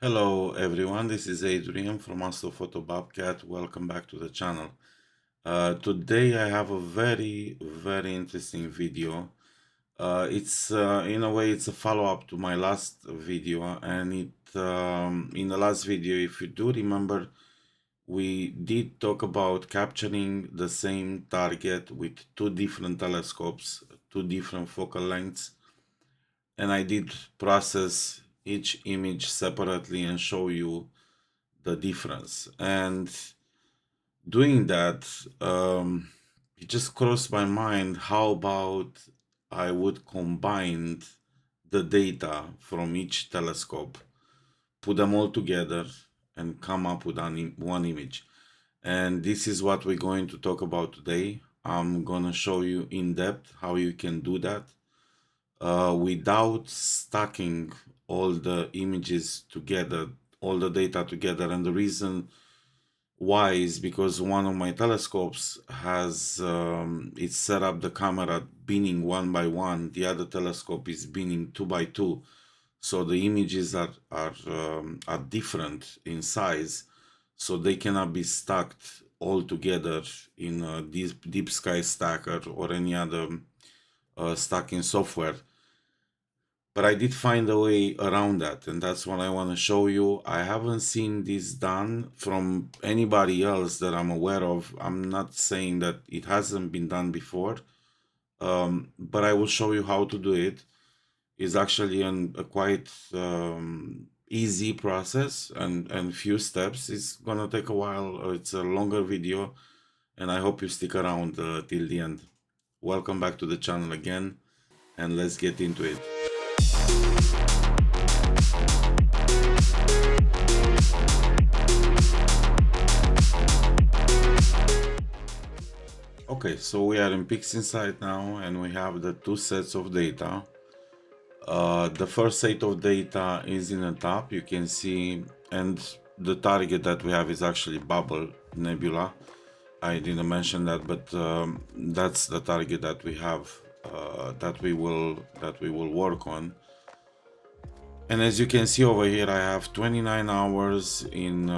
Hello everyone, this is Adrian from Astrophoto Bobcat. Welcome back to the channel. Today I have a very interesting video. It's in a way it's a follow-up to my last video, and in the last video, if you do remember, we did talk about capturing the same target with two different telescopes, two different focal lengths, and I did process each image separately and show you the difference. And doing that, it just crossed my mind, how about I would combine the data from each telescope, put them all together, and come up with one image. And this is what we're going to talk about today. I'm gonna show you in depth how you can do that without stacking all the images together, all the data together. And the reason why is because one of my telescopes has it's set up the camera binning one by one, the other telescope is binning two by two, so the images are different in size, so they cannot be stacked all together in a deep sky stacker or any other stacking software. But I did find a way around that, and that's what I want to show you. I haven't seen this done from anybody else that I'm aware of. I'm not saying that it hasn't been done before, but I will show you how to do it. It's actually a quite easy process and few steps. It's gonna take a while. It's a longer video, and I hope you stick around till the end. Welcome back to the channel again, and let's get into it. Okay, so we are in PixInsight now, and we have the two sets of data. The first set of data is in the top, you can see, and the target that we have is actually Hubble Nebula. I didn't mention that, but that's the target that we have, that we will work on. And as you can see over here, I have 29 hours in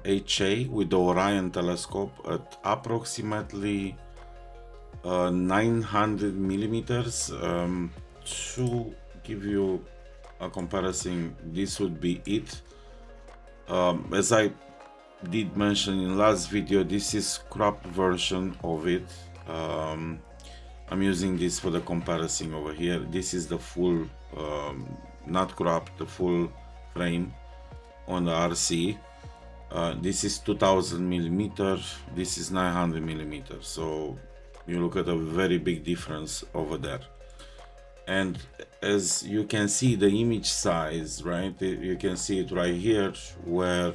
HA with the Orion telescope at approximately 900 millimeters. To give you a comparison, this would be it. As I did mention in last video, this is cropped version of it. I'm using this for the comparison over here. This is the full, not cropped, the full frame on the RC. This is 2000 millimeter, this is 900 millimeters, so you look at a very big difference over there. And as you can see, the image size, right, you can see it right here, where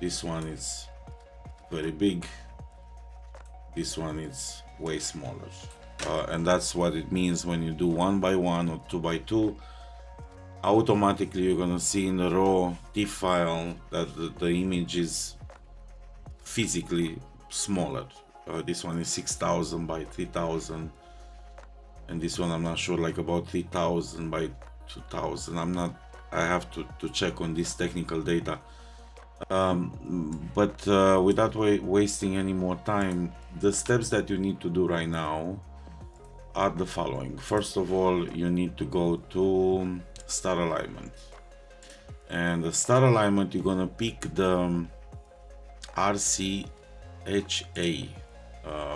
this one is very big, this one is way smaller, and that's what it means when you do 1 by 1 or 2 by 2. Automatically you're gonna see in the raw TIFF file that the image is physically smaller. This one is 6000 by 3000, and this one I'm not sure, like about 3000 by 2000. I have to check on this technical data. But without wasting any more time, the steps that you need to do right now are the following. First of all, you need to go to star alignment, and the star alignment, you're gonna pick the RC HA,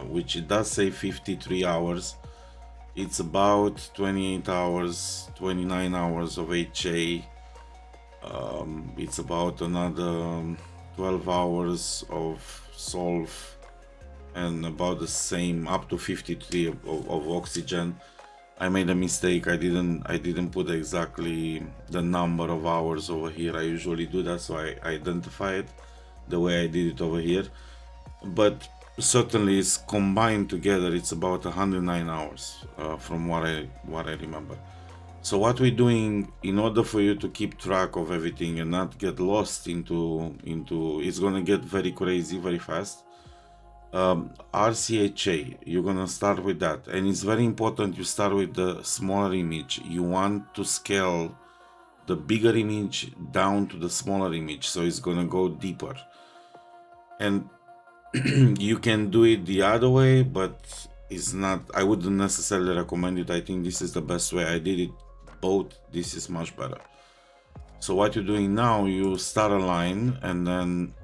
which it does say 53 hours. It's about 28 hours, 29 hours of HA. It's about another 12 hours of solve, and about the same, up to 53 of oxygen. I made a mistake. I didn't put exactly the number of hours over here. I usually do that, so I identify it the way I did it over here. But certainly it's combined together, it's about 109 hours from what I remember. So what we're doing, in order for you to keep track of everything and not get lost into it's gonna get very crazy very fast. RCHA, you're gonna start with that, and it's very important you start with the smaller image. You want to scale the bigger image down to the smaller image, so it's gonna go deeper. And you can do it the other way, but it's not, I wouldn't necessarily recommend it. I think this is the best way. I did it both. This is much better. So what you're doing now, you start a line and then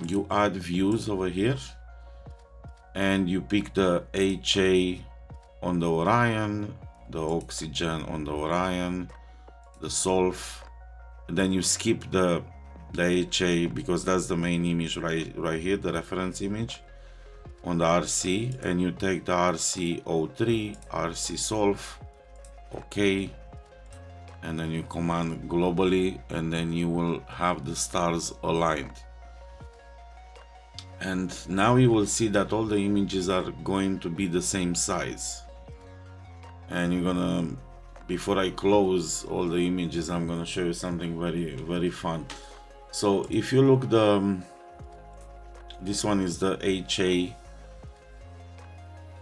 you add views over here, and you pick the HA on the Orion, the oxygen on the Orion, the Solf, and then you skip the HA because that's the main image right here, the reference image on the RC, and you take the RC03, RC Solf, OK, and then you command globally, and then you will have the stars aligned. And now you will see that all the images are going to be the same size. And you're gonna, before I close all the images, I'm gonna show you something very fun. So if you look, this one is the HA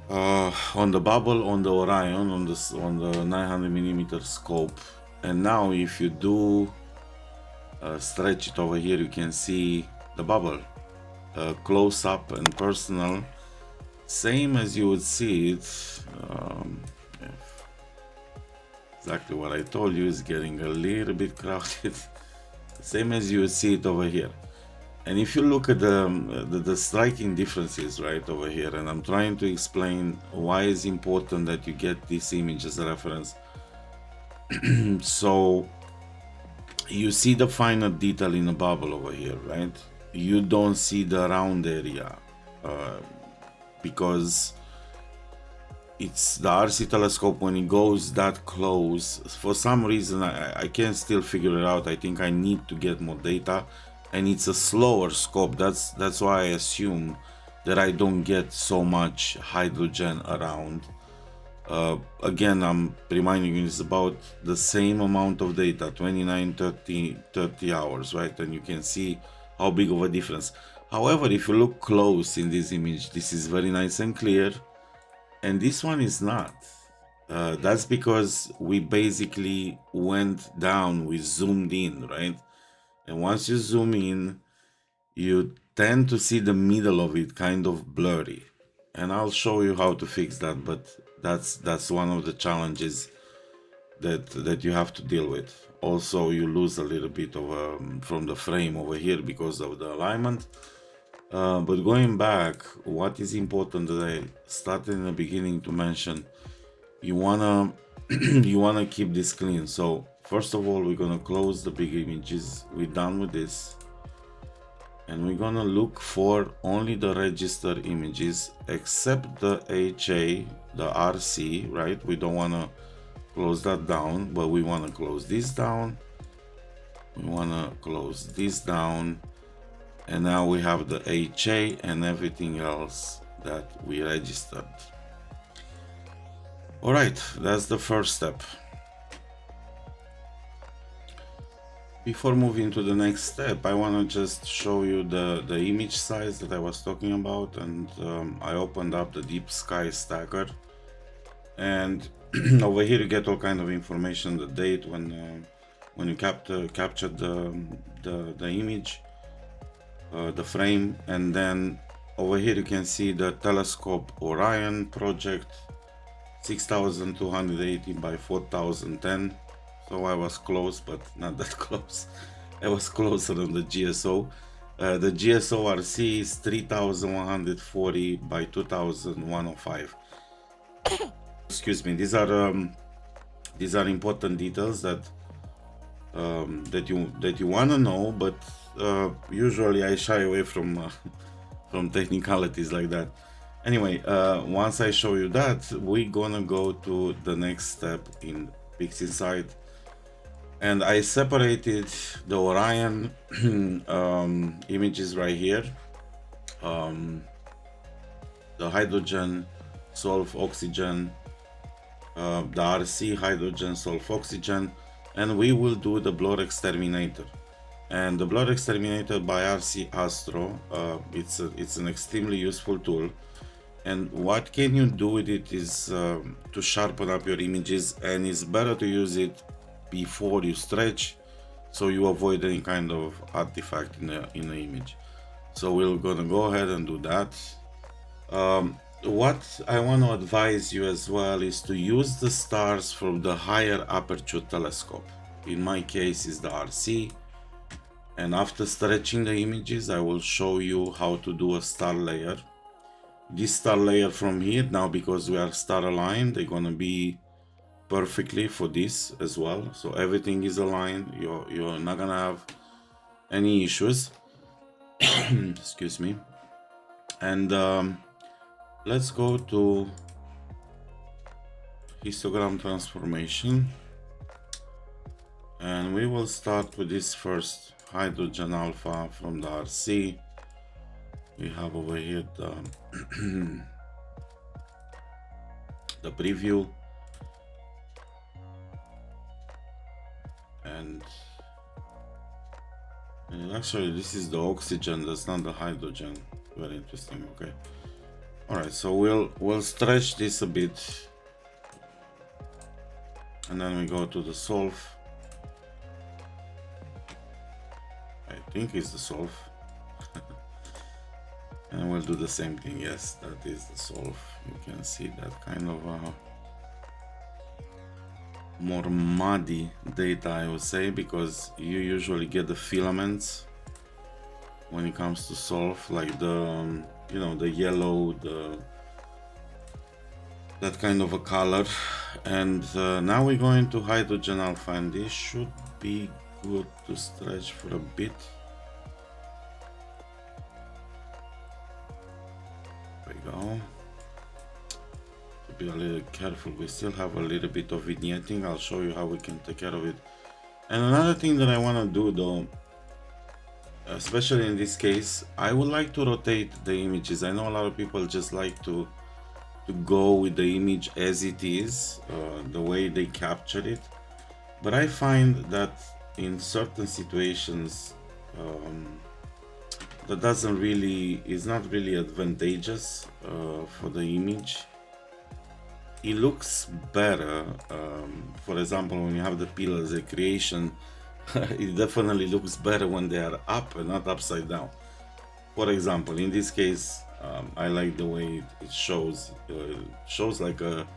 on the bubble on the Orion on the 900mm scope. And now if you do stretch it over here, you can see the bubble close up and personal, same as you would see it. Exactly what I told you is getting a little bit crowded. Same as you would see it over here. And if you look at the striking differences right over here, and I'm trying to explain why it's important that you get this image as a reference. So you see the finer detail in the bubble over here, right? You don't see the round area because it's the RC telescope. When it goes that close, for some reason I can't still figure it out. I think I need to get more data, and it's a slower scope. That's why I assume that I don't get so much hydrogen around. Again, I'm reminding you, it's about the same amount of data, 29, 30 hours, right? And you can see how big of a difference. However, if you look close in this image, this is very nice and clear, and this one is not. That's because we basically went down, we zoomed in, right? And once you zoom in, you tend to see the middle of it kind of blurry. And I'll show you how to fix that, but that's one of the challenges that you have to deal with. Also, you lose a little bit of from the frame over here because of the alignment. But going back, what is important that I started in the beginning to mention, you wanna keep this clean. So first of all, we're gonna close the big images. We're done with this, and we're gonna look for only the register images except the HA, the RC, right? We don't wanna close that down, but we wanna close this down. We wanna close this down. And now we have the HA and everything else that we registered. All right, that's the first step. Before moving to the next step, I want to just show you the image size that I was talking about. And I opened up the Deep Sky Stacker. And over here you get all kind of information, the date when you captured the image. The frame, and then over here you can see the telescope Orion project, 6280 by 4010. So I was close, but not that close. I was closer than the GSO. The GSO RC is 3140 by 2105. Excuse me. These are important details that you want to know, but usually I shy away from technicalities like that. Anyway, once I show you that, we're gonna go to the next step in PixInsight, and I separated the Orion images right here, the hydrogen, sulf, oxygen, the RC hydrogen, sulf, oxygen, and we will do the blur exterminator. And the blur exterminator by RC Astro, it's an extremely useful tool. And what can you do with it is to sharpen up your images, and it's better to use it before you stretch so you avoid any kind of artifact in the image. So we're gonna go ahead and do that. What I want to advise you as well is to use the stars from the higher aperture telescope. In my case is the RC, and after stretching the images I will show you how to do a star layer. This star layer from here, now because we are star aligned, they're gonna be perfectly for this as well, so everything is aligned. You're not gonna have any issues. Excuse me. And let's go to histogram transformation, and we will start with this first hydrogen alpha from the RC. We have over here the the preview, and actually this is the oxygen, that's not the hydrogen. Very interesting. Okay, all right, so we'll stretch this a bit, and then we go to the solve. I think it's the solve. And we'll do the same thing. Yes, that is the solve. You can see that kind of more muddy data, I would say, because you usually get the filaments when it comes to solve, like the you know, the yellow, that kind of a color. And now we're going to hydrogen alpha, and this should be good to stretch for a bit. There we go. To be a little careful, we still have a little bit of vignetting. I'll show you how we can take care of it. And another thing that I want to do though, especially in this case, I would like to rotate the images. I know a lot of people just like to go with the image as it is, the way they capture it, but I find that in certain situations that is not really advantageous for the image. It looks better, for example, when you have the pillars recreation, it definitely looks better when they are up and not upside down. For example, in this case, I like the way it shows. Shows like an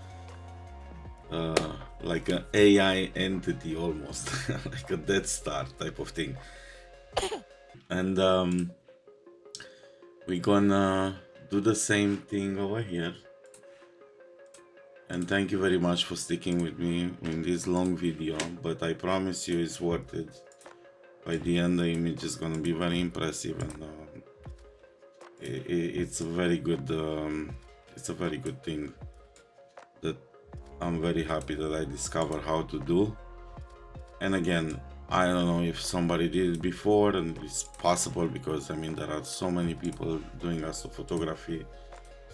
AI entity almost, like a Death Star type of thing. And we're gonna do the same thing over here. And thank you very much for sticking with me in this long video, but I promise you it's worth it. By the end, the image is gonna be very impressive, and it's a very good thing that I'm very happy that I discovered how to do. And again, I don't know if somebody did it before, and it's possible, because I mean there are so many people doing astrophotography,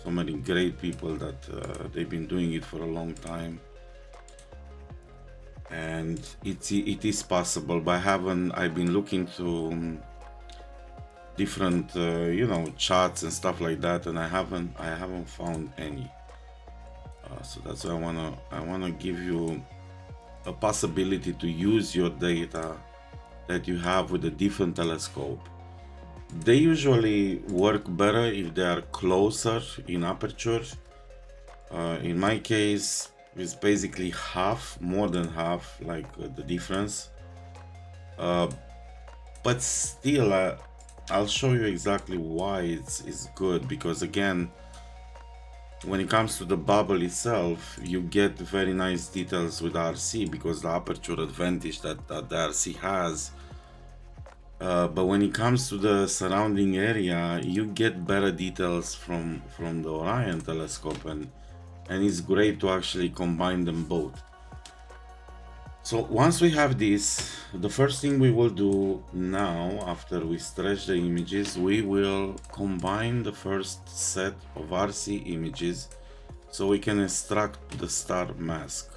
so many great people that they've been doing it for a long time, and it is possible. But I've been looking to different you know, charts and stuff like that, and I haven't found any. So that's why I wanna give you a possibility to use your data that you have with a different telescope. They usually work better if they are closer in aperture. In my case, it's basically half, more than half, like the difference. But still, I'll show you exactly why it's good, because again, when it comes to the bubble itself, you get very nice details with RC because the aperture advantage that the RC has. But when it comes to the surrounding area, you get better details from the Orion telescope, and it's great to actually combine them both. So once we have this, the first thing we will do now, after we stretch the images, we will combine the first set of RC images so we can extract the star mask.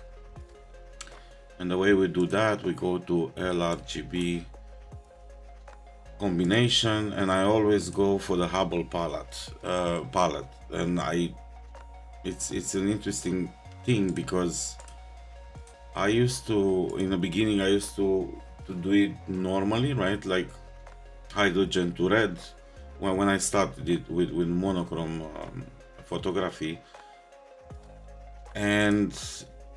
And the way we do that, we go to LRGB combination, and I always go for the Hubble palette. And it's an interesting thing, because I used to, in the beginning, I used to do it normally, right? Like hydrogen to red when I started it with monochrome photography, and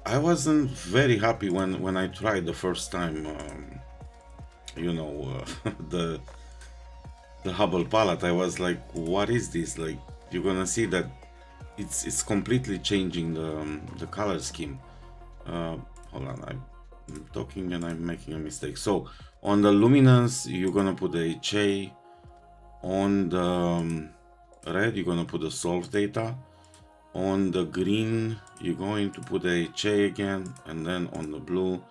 I wasn't very happy when I tried the first time, you know, the Hubble palette. I was like, what is this? Like, you're gonna see that it's completely changing the color scheme. Hold on, I'm talking and I'm making a mistake. So on the luminance, you're gonna put the HA. On the red, you're gonna put the solve data. On the green, you're going to put the HA again, and then on the blue,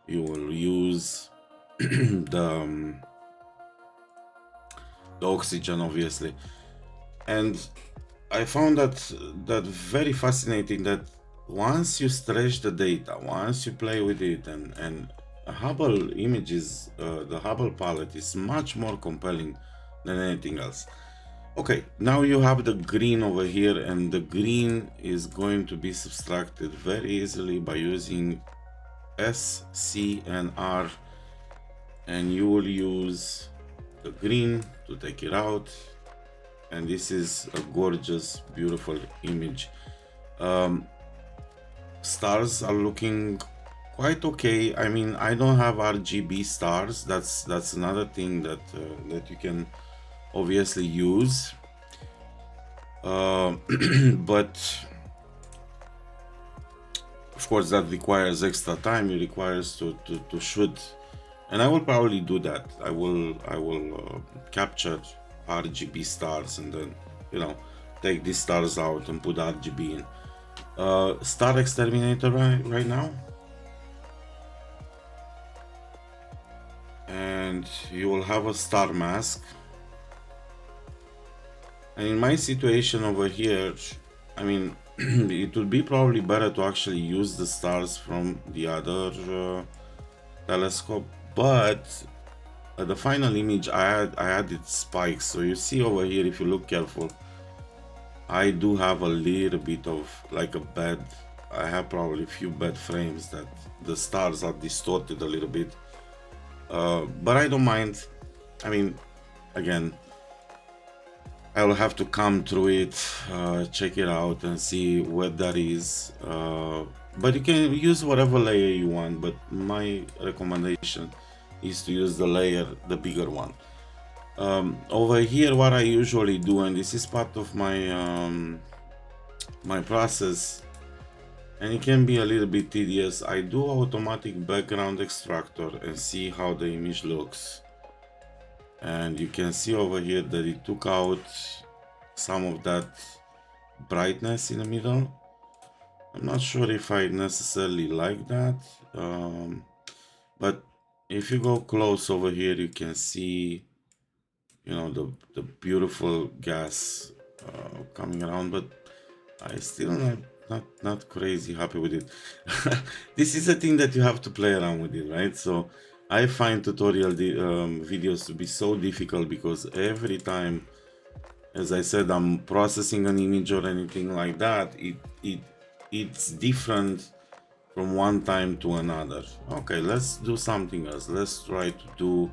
you will use the oxygen, obviously. And I found that very fascinating, that once you stretch the data, once you play with it, and Hubble images, the Hubble palette is much more compelling than anything else. Okay, now you have the green over here, and the green is going to be subtracted very easily by using S, C, and R, and you will use the green to take it out, and this is a gorgeous, beautiful image. Stars are looking quite okay. I mean, I don't have RGB stars. That's another thing that that you can obviously use, but of course that requires extra time. It requires to shoot, and I will probably do that. I will capture RGB stars and then, you know, take these stars out and put RGB in. Star exterminator right now, and you will have a star mask. And in my situation over here, I mean, it would be probably better to actually use the stars from the other telescope, but the final image I added spikes. So you see over here, if you look careful, I do have a little bit of like a bad, I have probably a few bad frames that the stars are distorted a little bit, but I don't mind. I mean, again, I will have to come through it, check it out and see what that is, but you can use whatever layer you want, but my recommendation is to use the layer, the bigger one. Over here, what I usually do, and this is part of my my process, and it can be a little bit tedious, I do automatic background extractor and see how the image looks. And you can see over here that it took out some of that brightness in the middle. I'm not sure if I necessarily like that, but if you go close over here, you can see, you know, the beautiful gas coming around, but I still not crazy happy with it. This is a thing that you have to play around with it, right? So I find tutorial videos to be so difficult because every time, as I said, I'm processing an image or anything like that, it's different from one time to another. Okay, let's do something else. Let's try to do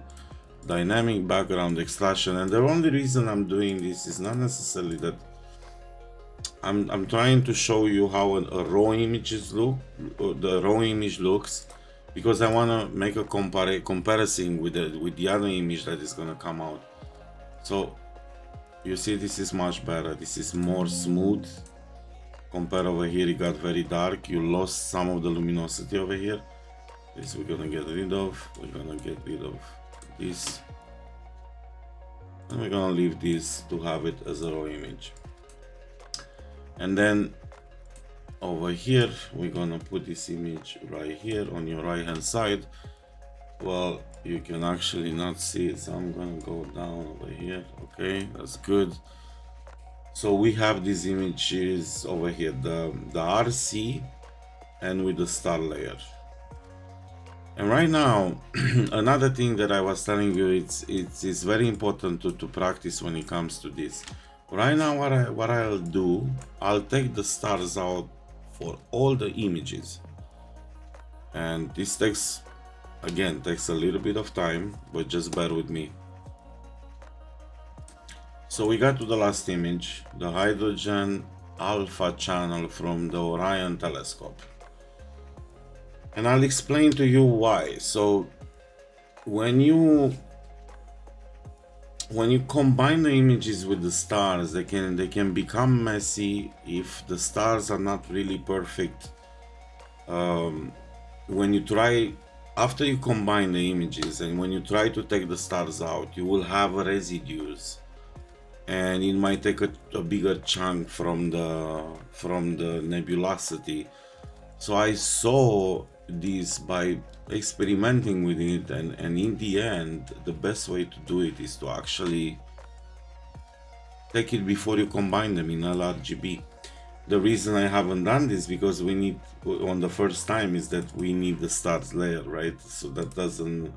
dynamic background extraction. And the only reason I'm doing this is not necessarily that I'm trying to show you how a raw images look, the raw image looks, because I want to make a comparison with the other image that is gonna come out. So you see, this is much better. This is more smooth. Compare over here, it got very dark. You lost some of the luminosity over here. This we're gonna get rid of. We're gonna get rid of this, and we're gonna leave this to have it as a raw image. And then over here, we're gonna put this image right here on your right hand side. Well, you can actually not see it, so I'm gonna go down over here. Okay, that's good. So we have these images over here, the RC and with the star layer. And right now, another thing that I was telling you, it's very important to practice when it comes to this. Right now, what I'll do, I'll take the stars out for all the images, and this takes Again, takes a little bit of time, but just bear with me. So we got to the last image, the hydrogen alpha channel from the Orion telescope. And I'll explain to you why. So when you combine the images with the stars, they can become messy if the stars are not really perfect. When you try, after you combine the images and when you try to take the stars out, you will have residues, and it might take a bigger chunk from the nebulosity. So I saw this by experimenting with it, and in the end, the best way to do it is to actually take it before you combine them in LRGB. The reason I haven't done this because we need, on the first time, is that we need the stars layer, right? So that doesn't,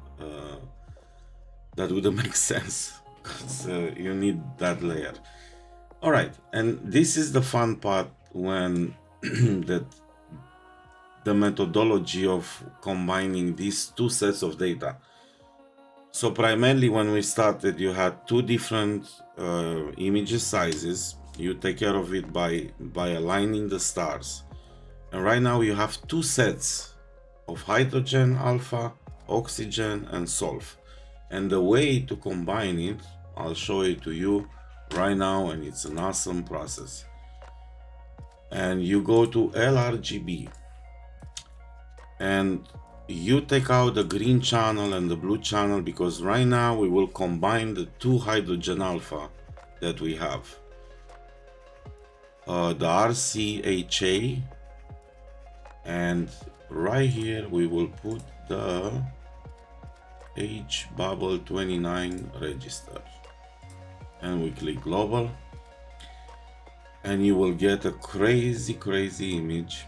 that wouldn't make sense, because you need that layer. All right, and this is the fun part when that the methodology of combining these two sets of data. So primarily when we started, you had two different image sizes. You take care of it by aligning the stars. And right now you have two sets of hydrogen alpha, oxygen, and sulfur. And the way to combine it, I'll show it to you right now, and it's an awesome process. And you go to LRGB, and you take out the green channel and the blue channel, because right now we will combine the two hydrogen alpha that we have. The RCHA, and right here we will put the H bubble 29 register, and we click global, and you will get a crazy image.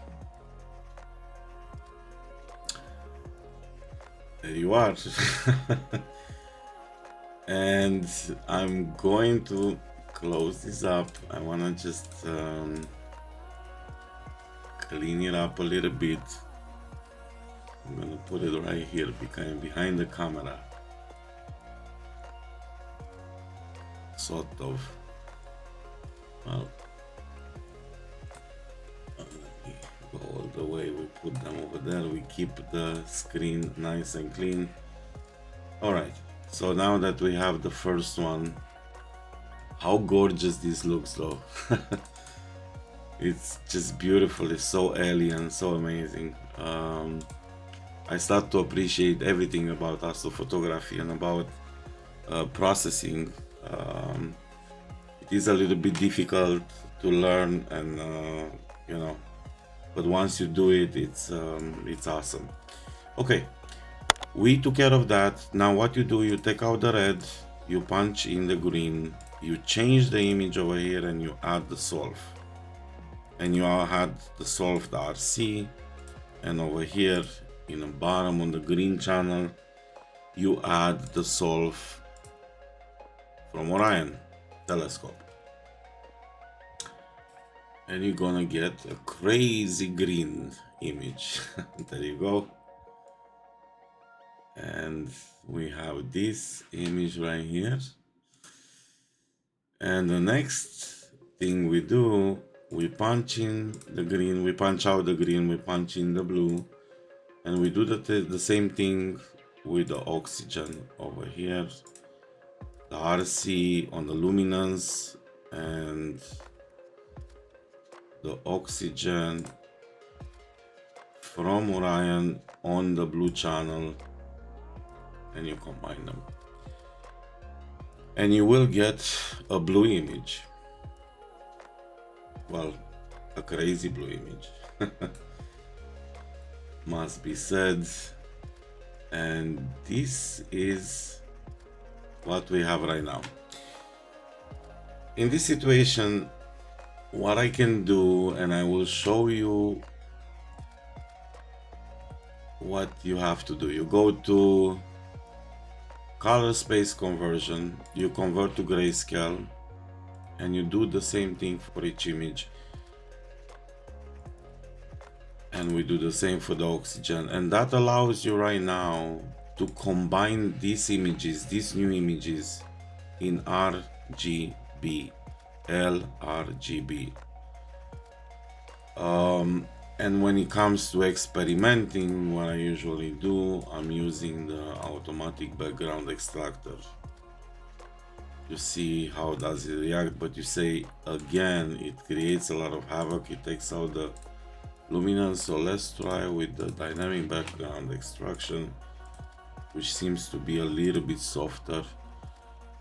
There you are. And I'm going to close this up. I want to just clean it up a little bit. I'm going to put it right here behind the camera. Sort of. Well, let me go all the way. We put them over there. We keep the screen nice and clean. All right. So now that we have the first one, how gorgeous this looks though. It's just beautiful. It's so alien, so amazing. I start to appreciate everything about astrophotography and about processing. It is a little bit difficult to learn, and you know, but once you do it, it's awesome. Okay, we took care of that. Now what you do, you take out the red, you punch in the green, you change the image over here, and you add the solve. And you add the solve, the RC, and over here in the bottom on the green channel, you add the solve from Orion telescope. And you're gonna get a crazy green image. There you go. And we have this image right here. And the next thing we do, we punch in the green, we punch out the green, we punch in the blue, and we do the same thing with the oxygen over here, the RC on the luminance, and the oxygen from Orion on the blue channel, and you combine them. And you will get a blue image. Well, a crazy blue image. Must be said. And this is what we have right now. In this situation, what I can do, and I will show you what you have to do. You go to color space conversion, you convert to grayscale, and you do the same thing for each image. and we do the same for the oxygen, and that allows you right now to combine these images, these new images, in RGB, LRGB. And when it comes to experimenting, what I usually do, I'm using the automatic background extractor to see how does it react. But you say again, it creates a lot of havoc, it takes out the luminance. So let's try with the dynamic background extraction, which seems to be a little bit softer.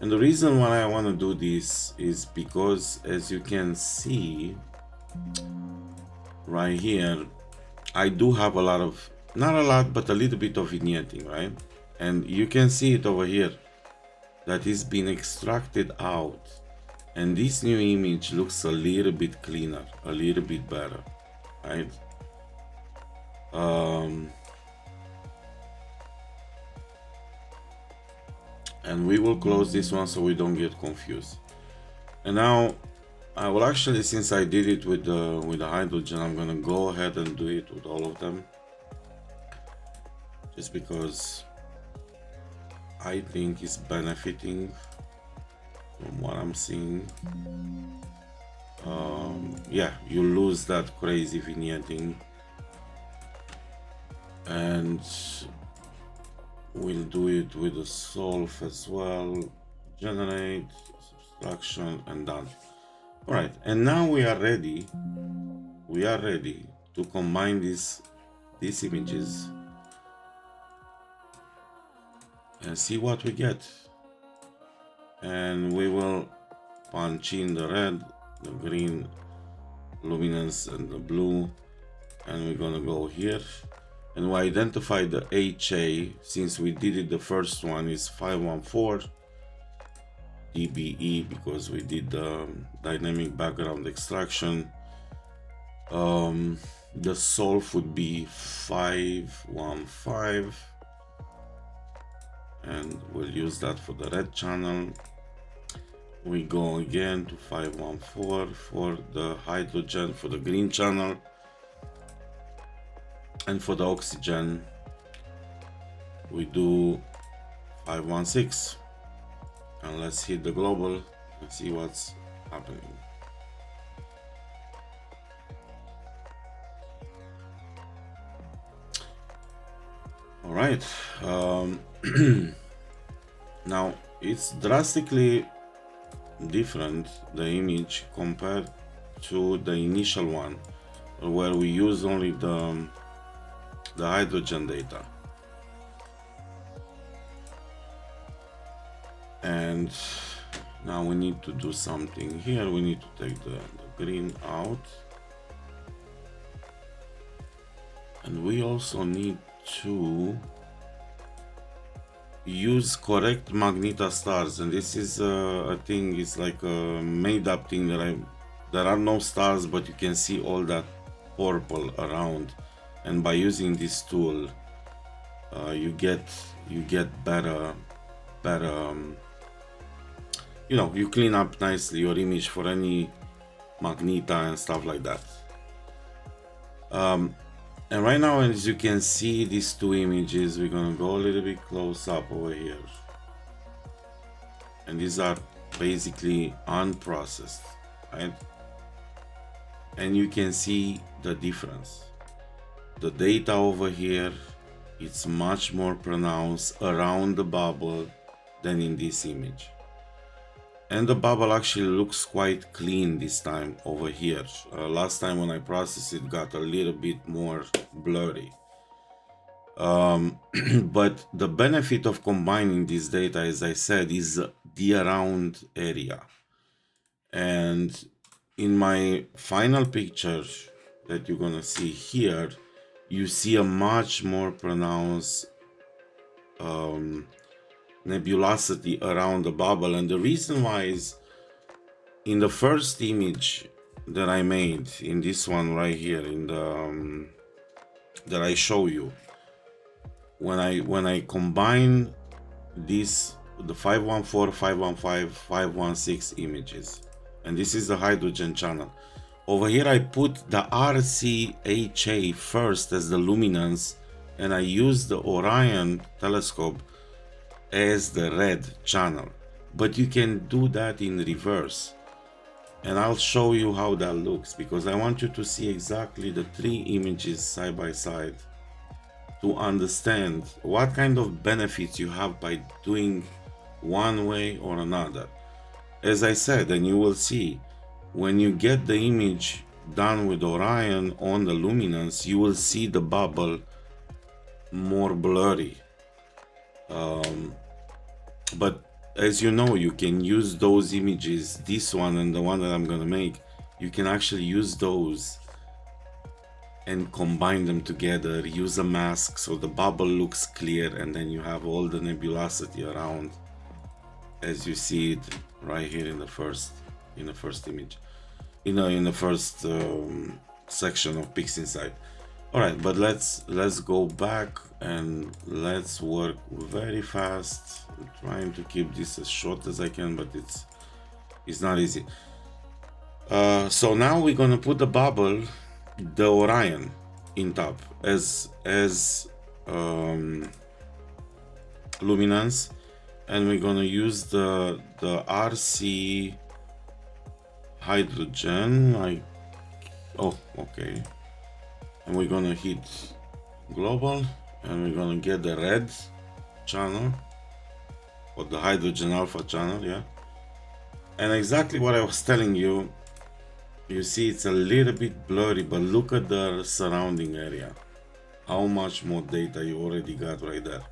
And the reason why I want to do this is because, as you can see right here, I do have a lot of, not a lot, but a little bit of vignetting, right? And you can see it over here that is being extracted out, and this new image looks a little bit cleaner, a little bit better, right? And we will close this one so we don't get confused. And now I will actually, since I did it with the hydrogen, I'm gonna go ahead and do it with all of them, just because I think it's benefiting from what I'm seeing. Yeah, you lose that crazy vignetting, and we'll do it with the solve as well. Generate, subtraction, and done. All right, and now we are ready. We are ready to combine these images and see what we get. And we will punch in the red, the green luminance, and the blue, and we're gonna go here and we identify the HA. Since we did it, the first one is 514 dBE because we did the dynamic background extraction. The solve would be 515, and we'll use that for the red channel. We go again to 514 for the hydrogen, for the green channel, and for the oxygen we do 516. And let's hit the global and see what's happening. All right. Now it's drastically different, the image, compared to the initial one where we use only the hydrogen data. And now we need to do something here. We need to take the green out, and we also need to use correct magenta stars. And this is a thing, it's like a made up thing that there are no stars, but you can see all that purple around, and by using this tool you get better you know, you clean up nicely your image for any magenta and stuff like that. And right now, as you can see, these two images, we're gonna go a little bit close up over here, and these are basically unprocessed, right? And you can see the difference. The data over here, it's much more pronounced around the bubble than in this image. And the bubble actually looks quite clean this time over here. Last time when I processed it, got a little bit more blurry. But the benefit of combining this data, as I said, is the around area. And in my final picture that you're gonna see here, you see a much more pronounced nebulosity around the bubble. And the reason why is, in the first image that I made, in this one right here, in the that I show you, when I combine this, the 514, 515, 516 images, and this is the hydrogen channel, Over here I put the RCHA first as the luminance, and I use the Orion telescope as the red channel. But you can do that in reverse, and I'll show you how that looks, because I want you to see exactly the three images side by side to understand what kind of benefits you have by doing one way or another. As I said, and you will see, when you get the image done with Orion on the luminance, you will see the bubble more blurry. But as you know, you can use those images, this one and the one that I'm gonna make, you can actually use those and combine them together, use a mask so the bubble looks clear, and then you have all the nebulosity around, as you see it right here in the first image, in the first section of Pix Inside. All right, but let's go back and let's work very fast. I'm trying to keep this as short as I can, but it's not easy. So now we're gonna put the bubble, the Orion, in top as luminance, and we're gonna use the RC hydrogen. Okay. And we're gonna hit global, and we're gonna get the red channel, or the hydrogen alpha channel, yeah. And exactly what I was telling you, you see it's a little bit blurry, but look at the surrounding area. How much more data you already got right there.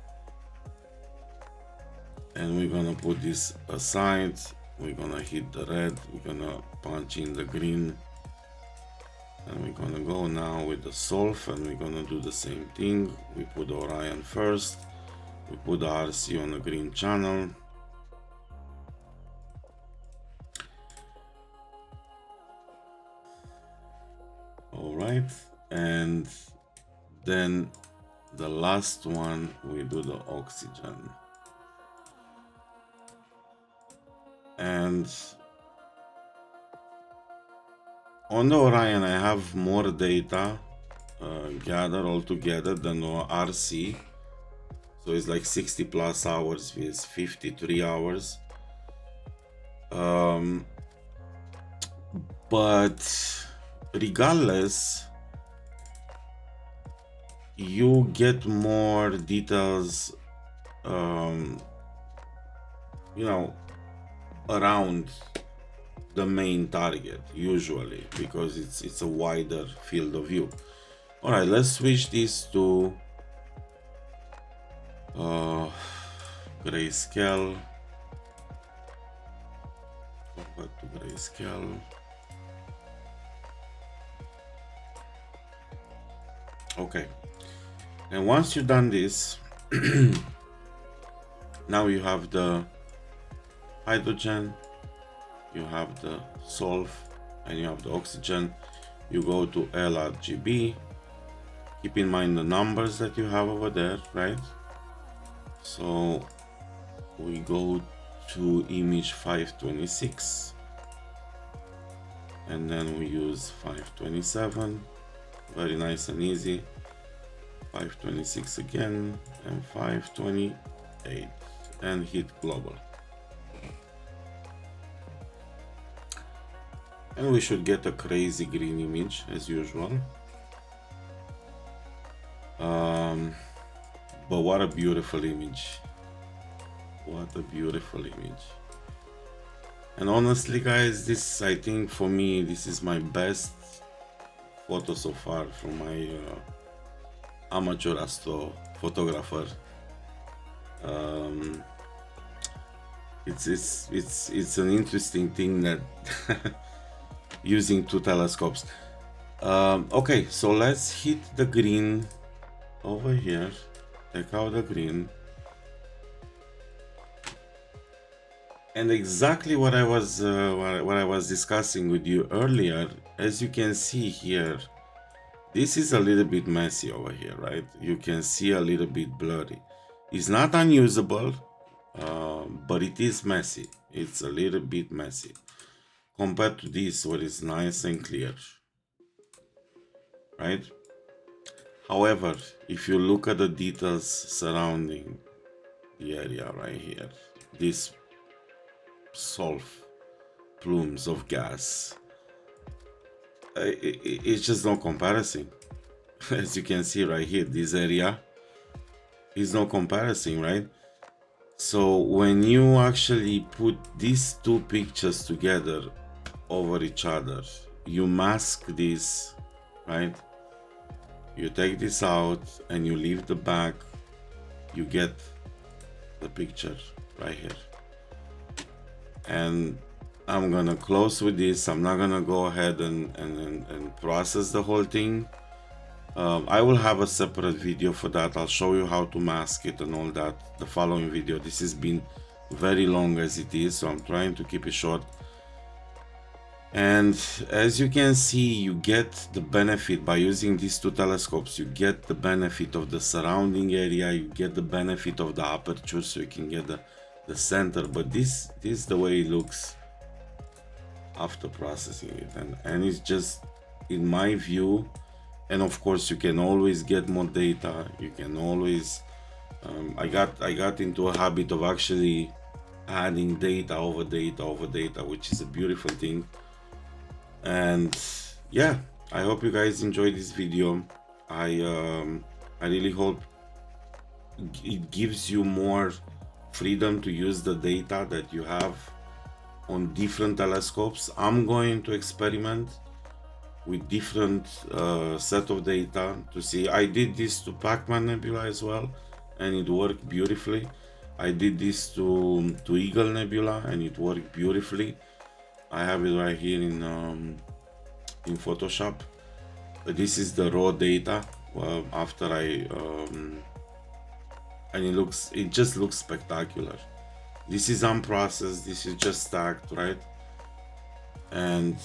And we're gonna put this aside, we're gonna hit the red, we're gonna punch in the green, and we're gonna go now with the solve, and we're gonna do the same thing. We put Orion first, we put the RC on the green channel. All right, and then the last one, we do the oxygen. And on the Orion, I have more data gathered all together than the RC. So it's like 60 plus hours with 53 hours. But regardless, you get more details, around the main target usually, because it's a wider field of view. All right, let's switch this to grayscale. Convert to grayscale. Okay, and once you've done this, now you have the hydrogen, you have the solve, and you have the oxygen. You go to LRGB. Keep in mind the numbers that you have over there, right? So we go to image 526, and then we use 527. Very nice and easy. 526 again, and 528, and hit global. And we should get a crazy green image as usual. But what a beautiful image. What a beautiful image. And honestly guys, this, I think for me, this is my best photo so far from my amateur astro photographer. It's an interesting thing that using two telescopes. Okay, so let's hit the green over here. Take out the green. And exactly what I was discussing with you earlier, as you can see here, this is a little bit messy over here, right? You can see a little bit blurry. It's not unusable, but it is messy. It's a little bit messy. compared to this where it's nice and clear, right? However, if you look at the details surrounding the area right here, these sulfur plumes of gas, it's just no comparison. As you can see right here, this area is no comparison, right? So when you actually put these two pictures together over each other, you mask this, right? You take this out and you leave the back, you get the picture right here. And I'm gonna close with this. I'm not gonna go ahead and process the whole thing. I will have a separate video for that. I'll show you how to mask it and all that the following video. This has been very long as it is, so I'm trying to keep it short. And as you can see, you get the benefit by using these two telescopes. You get the benefit of the surrounding area, you get the benefit of the aperture, so you can get the center. But this is the way it looks after processing it, and it's just, in my view. And of course you can always get more data, you can always I got into a habit of actually adding data over data over data, which is a beautiful thing. And yeah, I hope you guys enjoyed this video. I really hope it gives you more freedom to use the data that you have on different telescopes. I'm going to experiment with different set of data to see. I did this to Pac-Man Nebula as well, and it worked beautifully. I did this to Eagle Nebula, and it worked beautifully. I have it right here in Photoshop. This is the raw data after and it just looks spectacular. This is unprocessed, this is just stacked, right? And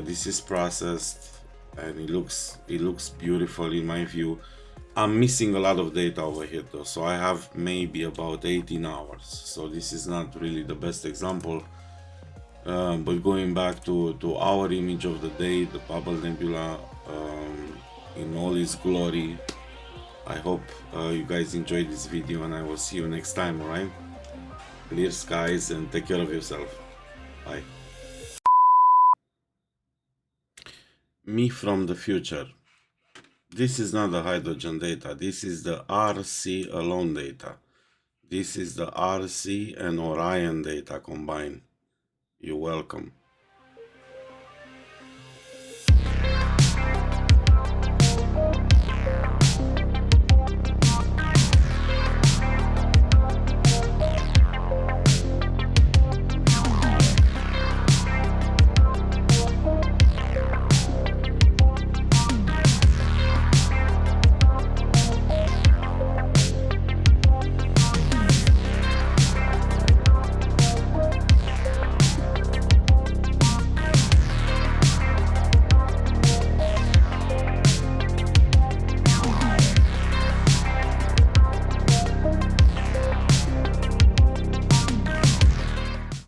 this is processed, and it looks beautiful in my view. I'm missing a lot of data over here though, so I have maybe about 18 hours, so this is not really the best example. But going back to our image of the day, the Hubble Nebula in all its glory, I hope you guys enjoyed this video, and I will see you next time. Alright, clear skies and take care of yourself. Bye. Me from the future. This is not the hydrogen data, this is the RC alone data. This is the RC and Orion data combined. You're welcome.